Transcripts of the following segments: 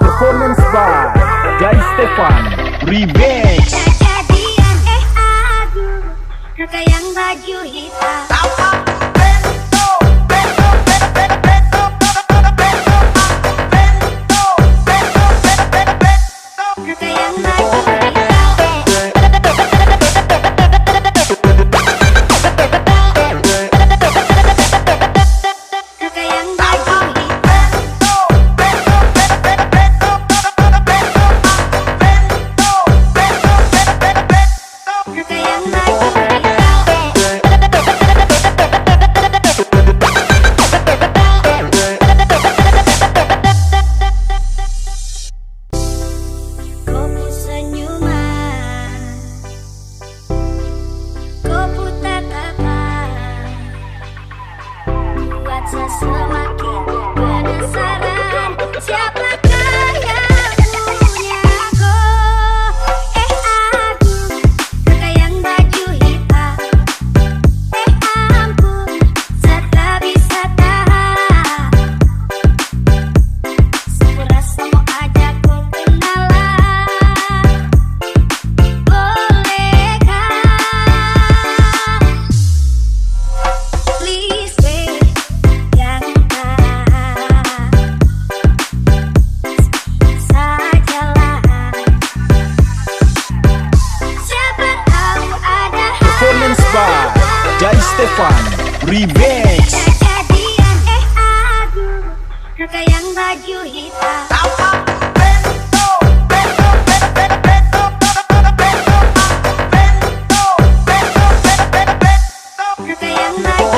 Performance by Stefan Remix. Kejadian aduh, kakak yang baju hitam. Bento, Bento, Bento, Bento, Bento, Kakak yang baju hitam. Kakak yang baju semakin penasaran, siapakah yang punya aku? Aduh, kakak yang baju hitam. Ampun, setelah bisa tahan, serasa mau ajak ku kenalan. Bolehkah? Please wait. Performance by Stefan Remix. Kejadian aduh, kakak yang baju hitam. Kakak yang baju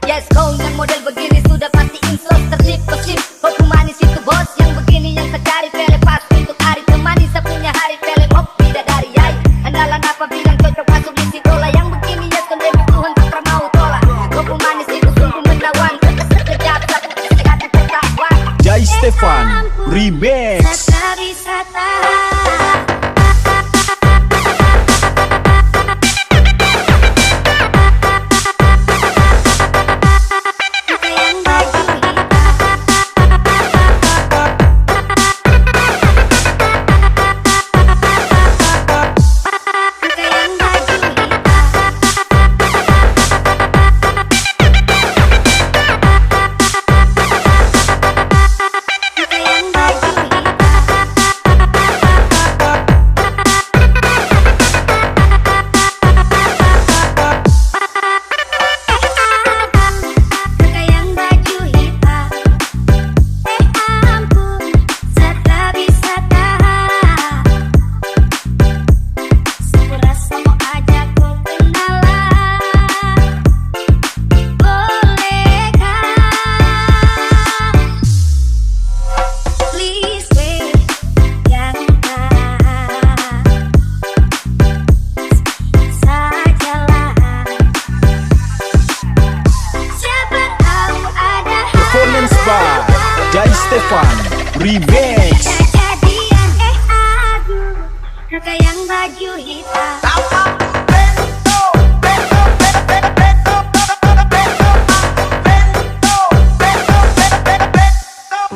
yes, kau yang model begini sudah pasti insult tership-ship. Kopi manis itu bos, yang begini yang tercari. Pele pasti untuk hari temani sepunya hari. Pele pop tidak dari yai. Andalan apa bilang cocok masuk di Sikola. Yang begini ya demi Tuhan tak pernah mau tolak. Kopi manis itu sungguh menawan. Sekejap satu kesehatan tertawan. Stefan Remix. Tak bisa tahan. Performance by Stefan Remix. Kejadian aduh, kakak yang baju hitam.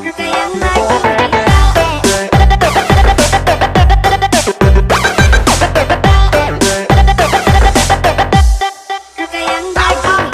Kakak yang baju kakak yang baju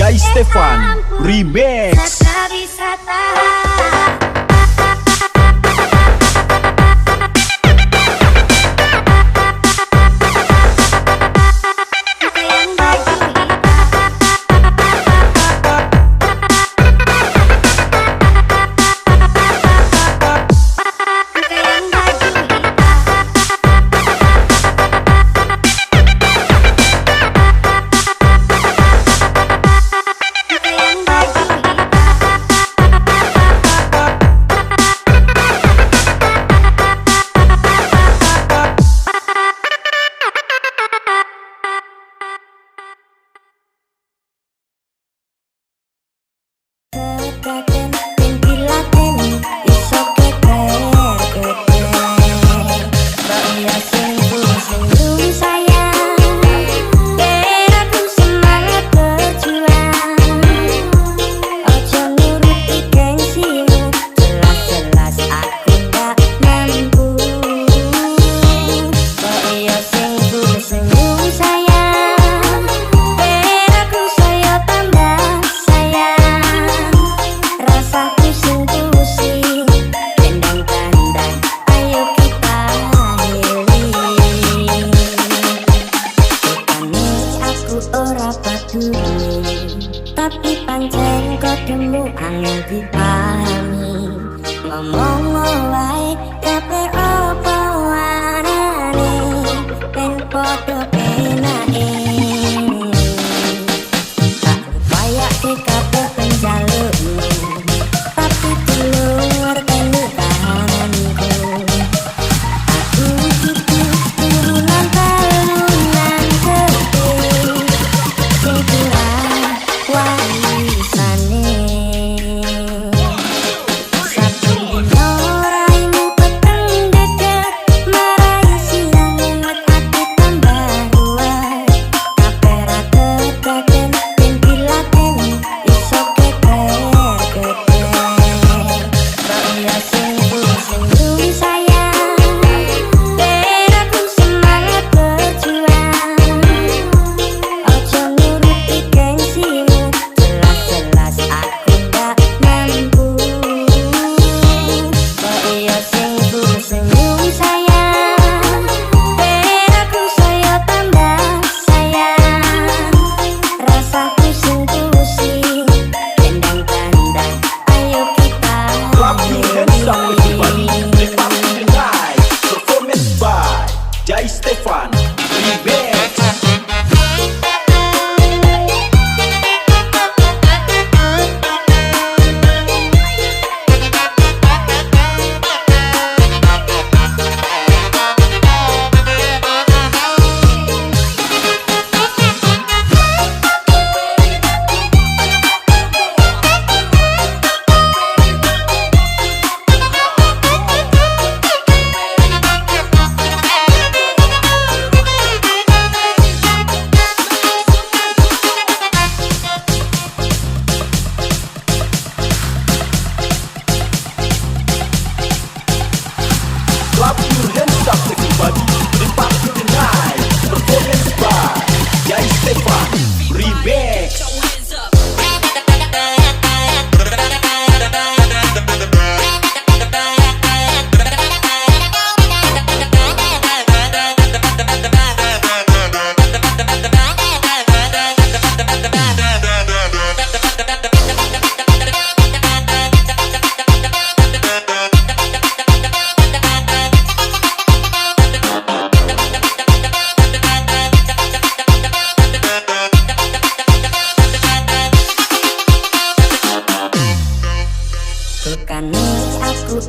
Jai Stefan Remix. Tak bisa tahan.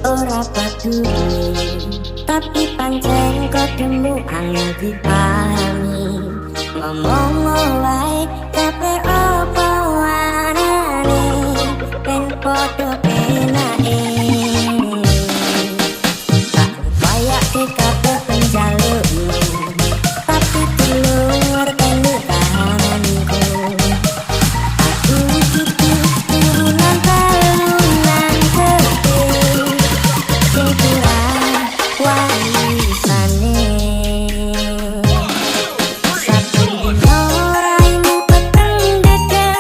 ora peduli, tapi pancen kodemu angel dipahami. Ngomong wae kabeh apa warane, ben padha penake. Tak upaya kabeh penjalukmu, tapi telur telu kahananku. Aku gitu turunan talunan gede, sing kurang warisane. Satu dino raimu peteng deket,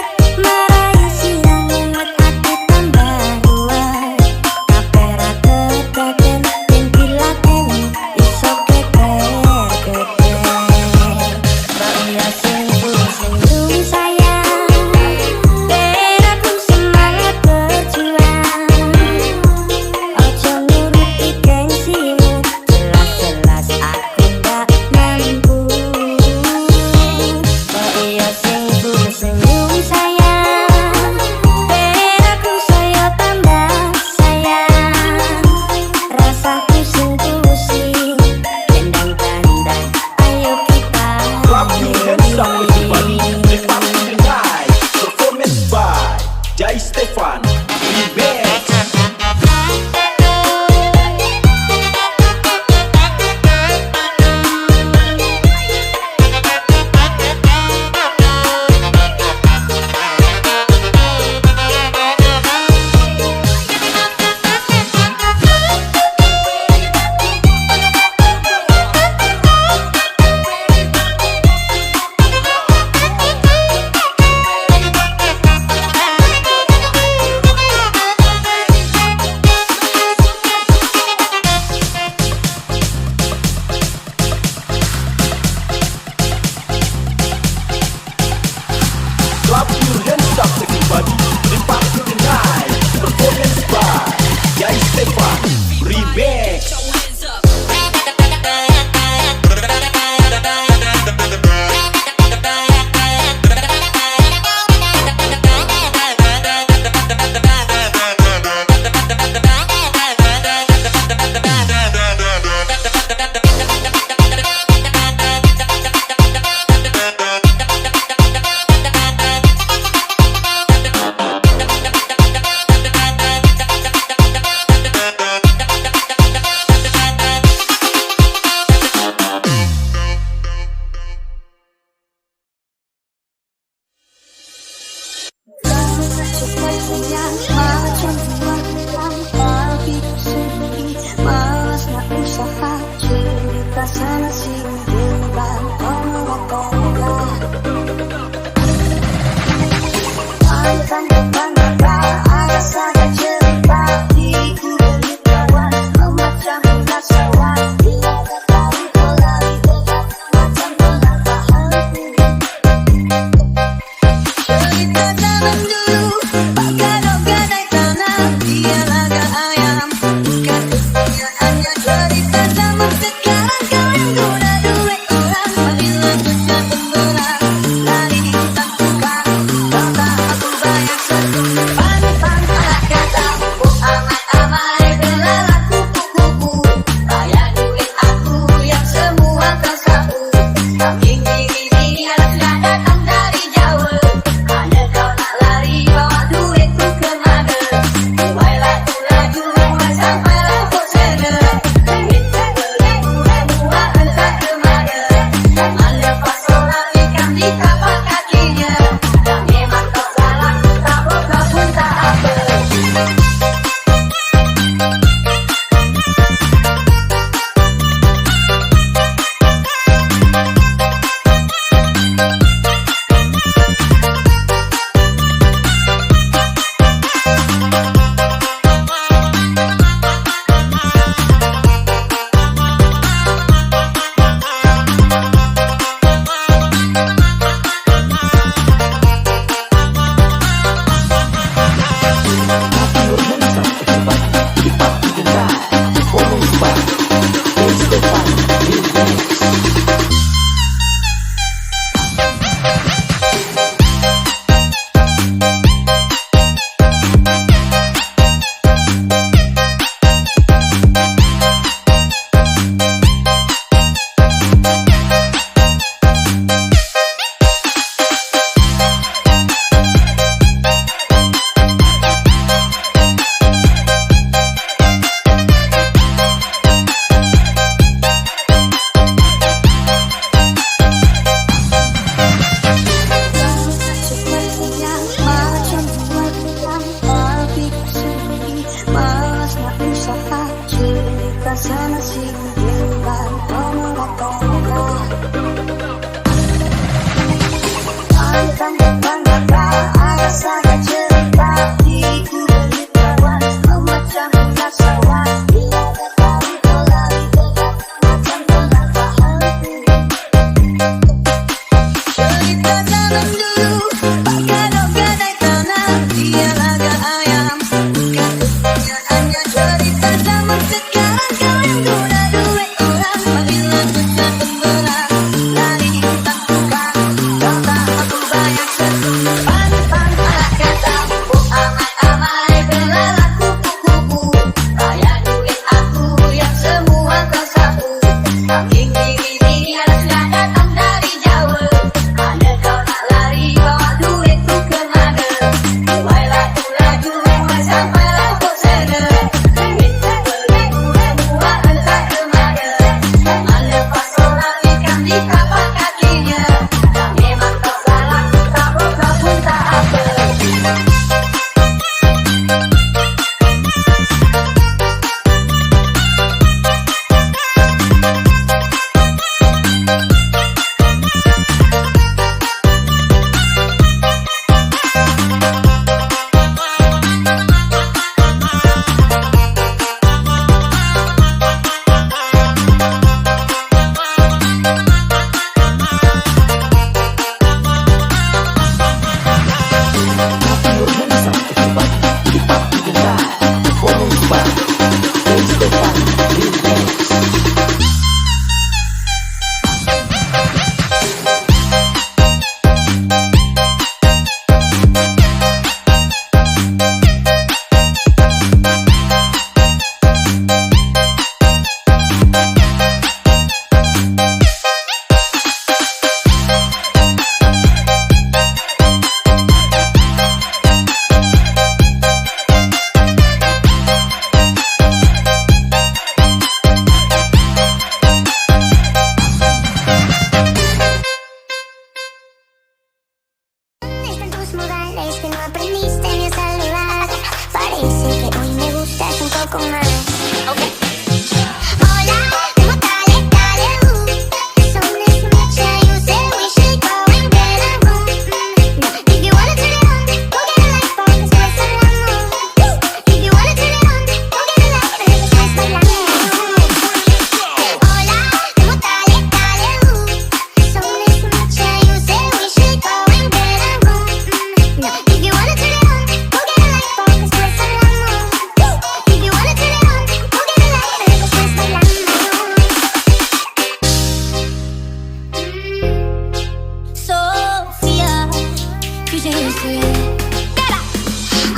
If you wanna turn it on, go get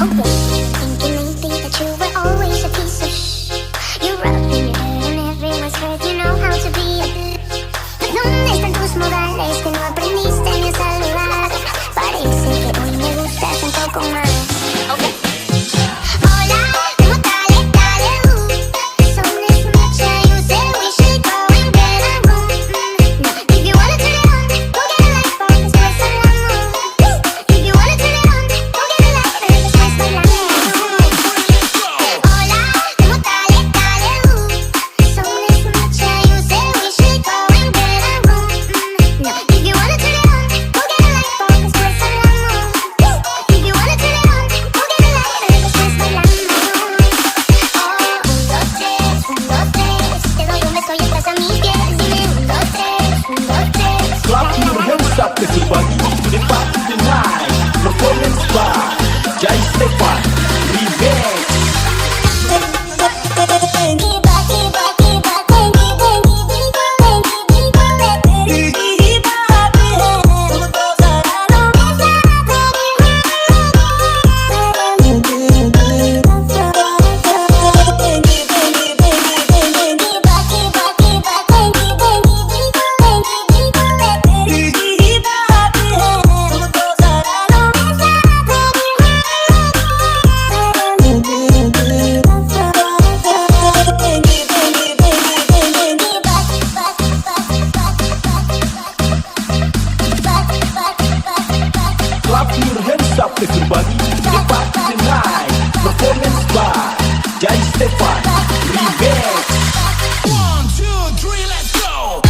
Oh yeah, thinking that you were always a piece of You rubbing your head and everyone's heard you know how to be ¿Dónde están tus modales que no aprendiste ni a saludar? Parece que hoy me gustas un poco más. Okay. Hola, ¿cómo dale, dale, The sun is mucha, you say we should go and get a room. If you wanna turn it on, go get a light bulb, después hablamos. If you wanna turn it on, go get a light bulb, después hablamos. Hola, ¿cómo dale, dale, The sun is mucha, you say we should go and get a room. If you wanna turn it on, go get a light bulb, después hablamos. If you wanna turn it on, go get a light bulb, después hablamos. Te doy un beso y estás a mis pies. Dime 1, 2, 3, 1, 2, 3. Clap your hands up, everybody. The party tonight. Performance by Jai Stefan Remix. Clap your hands up, everybody. The party tonight. Performance by Jai Stefan Remix. 1, 2, 3, let's go.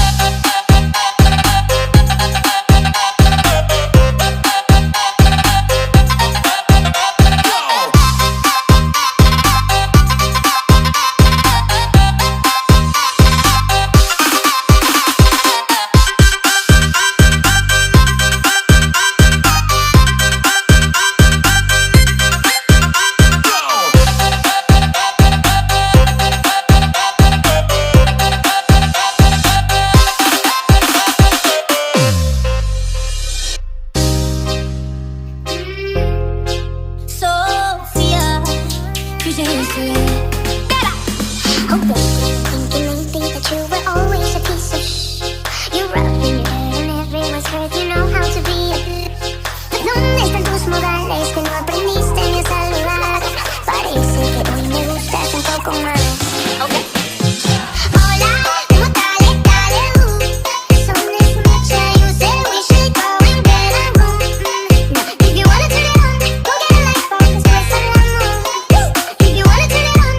Sophia, you just say Oh baby, thinking that you were always a piece of You rubbing your head and everyone's heard you know how to be ¿Dónde están tus modales que no aprendiste ni a saludar? Parece que hoy me gustas un poco más. Okay. Hola, ¿cómo dale, dale, The sun is mucha, you say we should go and get a room. If you wanna turn it on, go get a light bulb, después hablamos. If you wanna turn it on,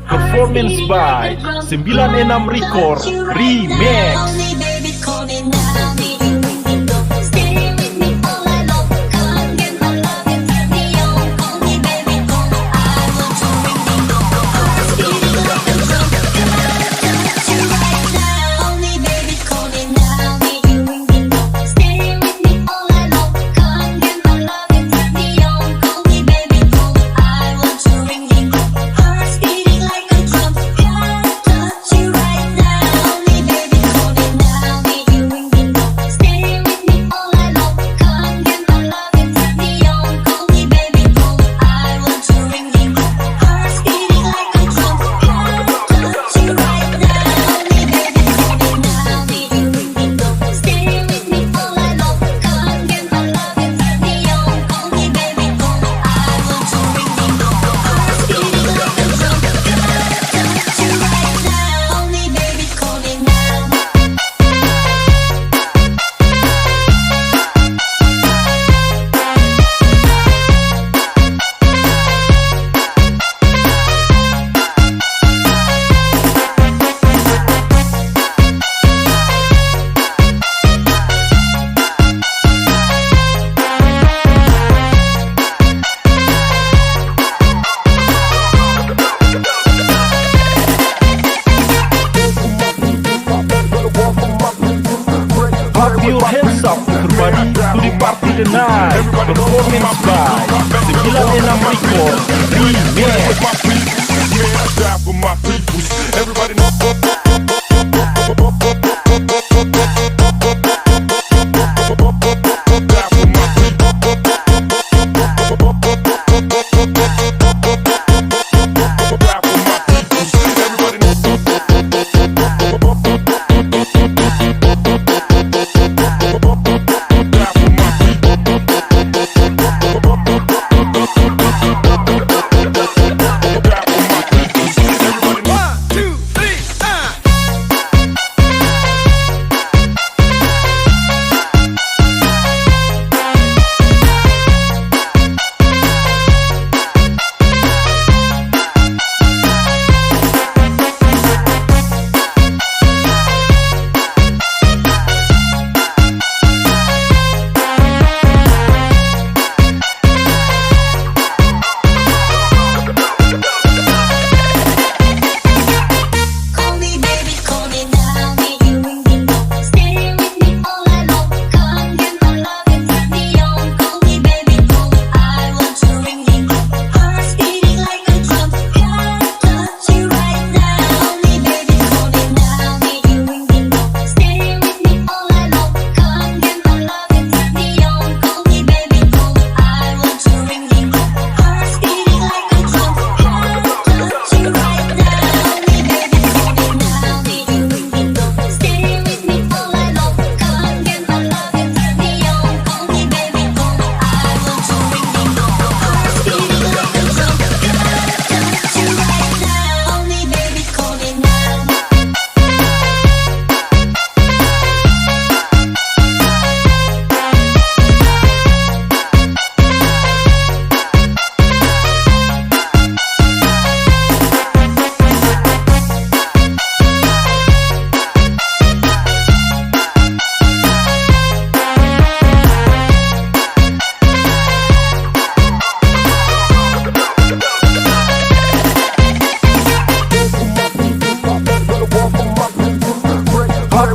Performance by 96 Record Remix. Your hands up, everybody, to the party tonight. Performance by 96 Record Remix. Everybody know.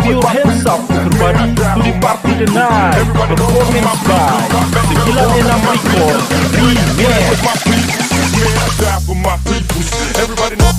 Your hands up, everybody, to the party tonight. Performance by 96 Record Remix. Everybody know.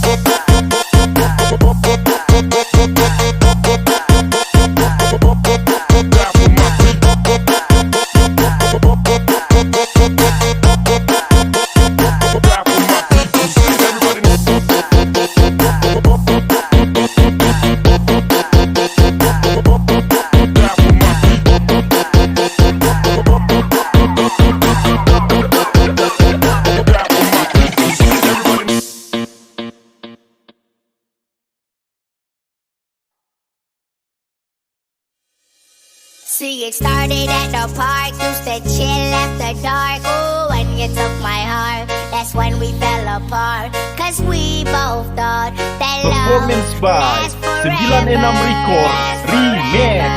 See, it started at the park, used to chill after dark. Oh, when you took my heart, That's when we fell apart. Cause we both thought that love Performance by lasts 96 Record Remix.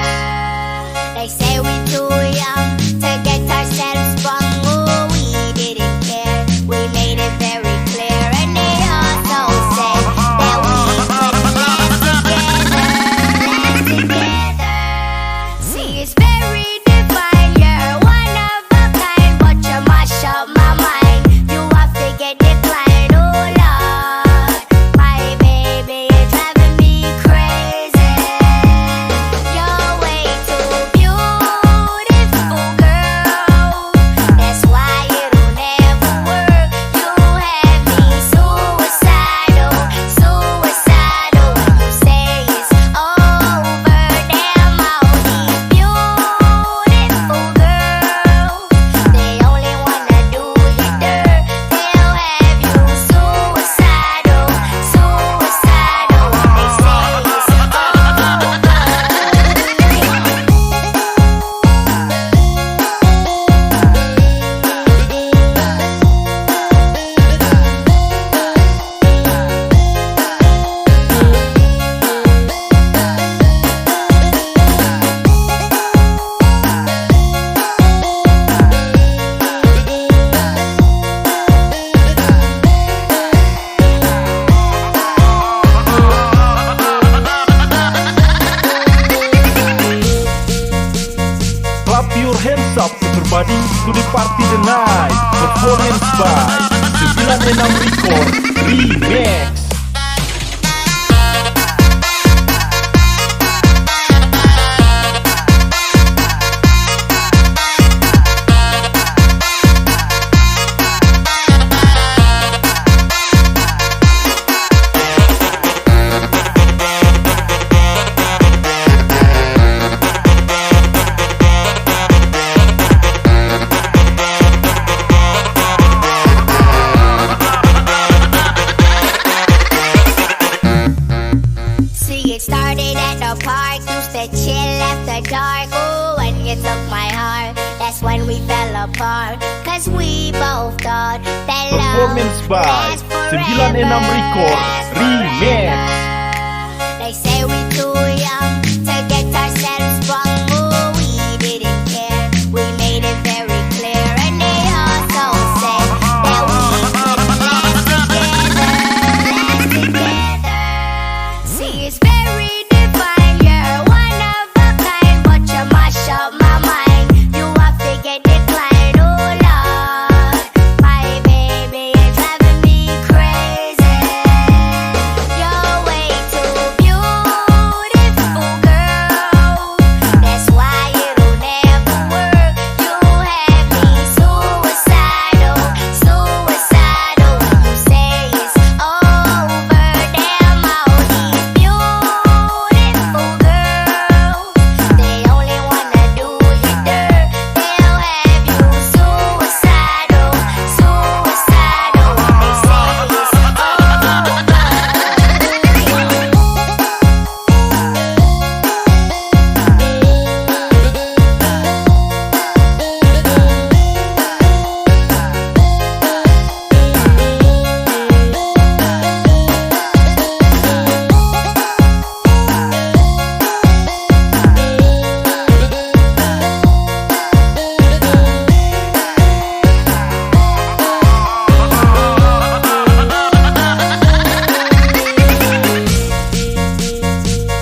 They say we too young to get ourselves sprung. Ooh, we didn't care. We made it very clear. And they also said that we could last together. See, it's very divine. You're one of a kind, but you mash up my mind. You have to get declined. Oh Lord, my baby, you're driving me crazy. You're way too beautiful, girl. That's why it'll never work. You have me suicidal, suicidal. When you say it's over, damn all these beautiful girls, they only wanna do you dirt. They'll have you suicidal, suicidal. When they say it's Clap your hands up everybody to the party tonight. Performance by 96 Record Remix. See, it started at the park, used to chill after dark. Ooh, when you took my heart, that's when we fell apart. Cause we both thought that love Performance by lasts 96 forever. Record Remix. They say we too young to get ourselves sprung. Ooh, we didn't care. We made it very clear. And they also said that we could last together. See, it's very divine. You're one of a kind, but you mash up my mind. You have to get declined. Oh Lord, my baby, you're driving me crazy. You're way too beautiful, girl. That's why it'll never work. You have me suicidal, suicidal. When you say it's over, damn all these beautiful girls, they only wanna do you dirt. They'll have you suicidal, suicidal. When they say it's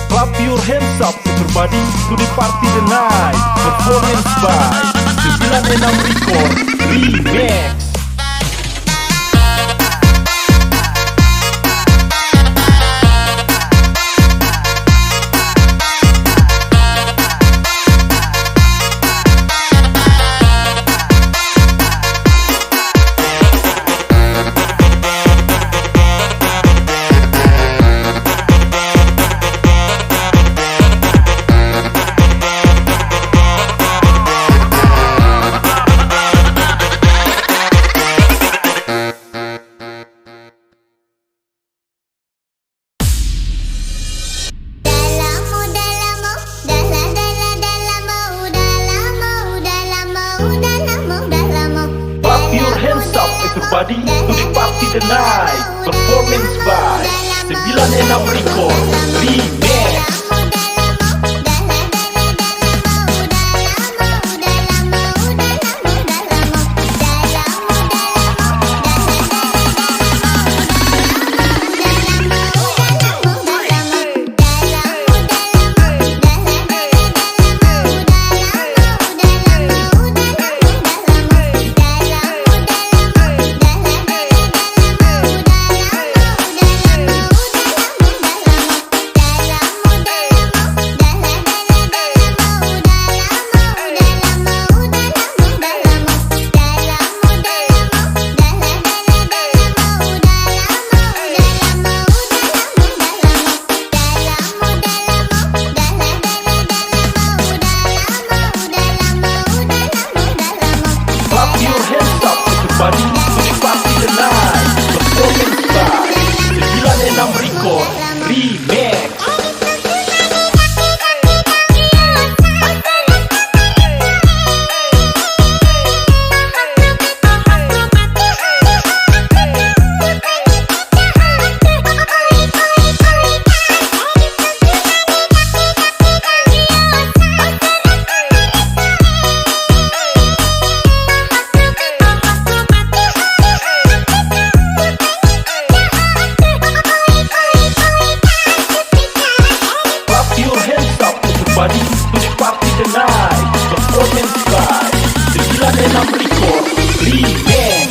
Clap your hands up everybody to the party tonight. Performance by 96 Record Remix. Party the Night. Performance by 96 Record Remix. Baju Hitam Party the Night. Performance by 96 Record Remix. Baju Hitam Party the Night. Performance by 96 Record Remix.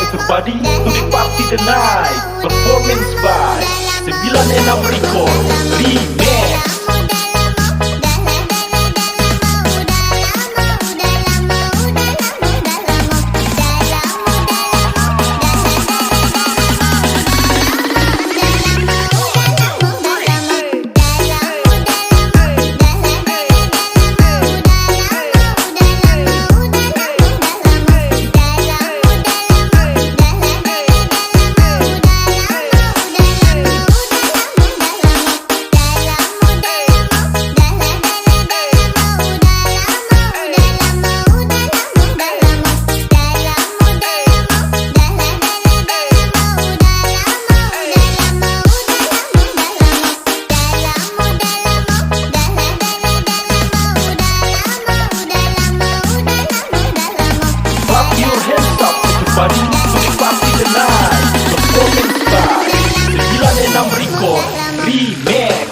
Everybody to the party tonight. Performance by 96 Record Remix. Baju Hitam Party the Night. Performance by 96 Record Remix.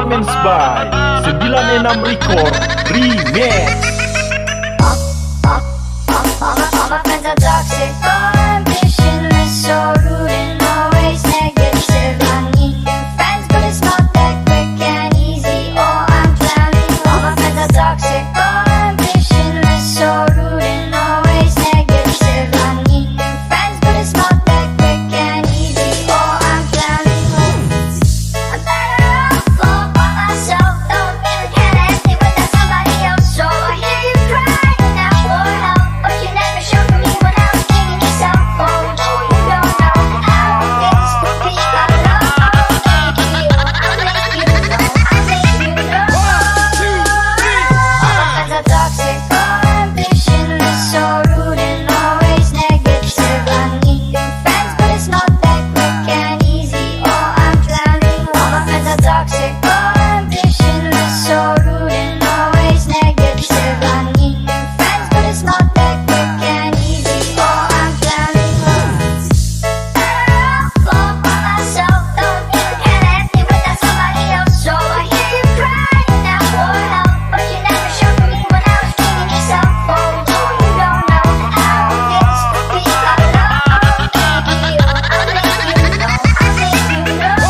Performance by 96 Record Remix. All my friends are toxic, all ambitionless, so rude and always negative. I need new friends, but it's not that quick and easy, or I'm drowning. All my friends are toxic, all ambitionless, so rude and always negative. I need new friends, but it's not that quick and easy, or I'm drowning. I'm better off all by myself, don't really care to ask me without somebody else. So I hear you crying out for help, but you never showed me when I was needing yourself. Oh, no, you don't know how it feels to be alone. I'll make you know, I'll make you know. All my friends are toxic, all ambitionless, so rude and always negative. I need new friends, but it's not that quick and easy, or I'm drowning. All my friends are toxic, all ambitionless, so rude and always negative. I need new friends, but it's not that quick and easy, or I'm drowning. Better off all by myself, don't really care to ask me without somebody else. So I hear you crying out for help, but you never showed me when I was needing yourself. Oh, no, you don't know how it feels to be alone. I'll make you know, I'll make you know.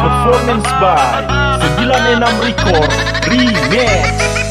Performance by 96 Record Remix.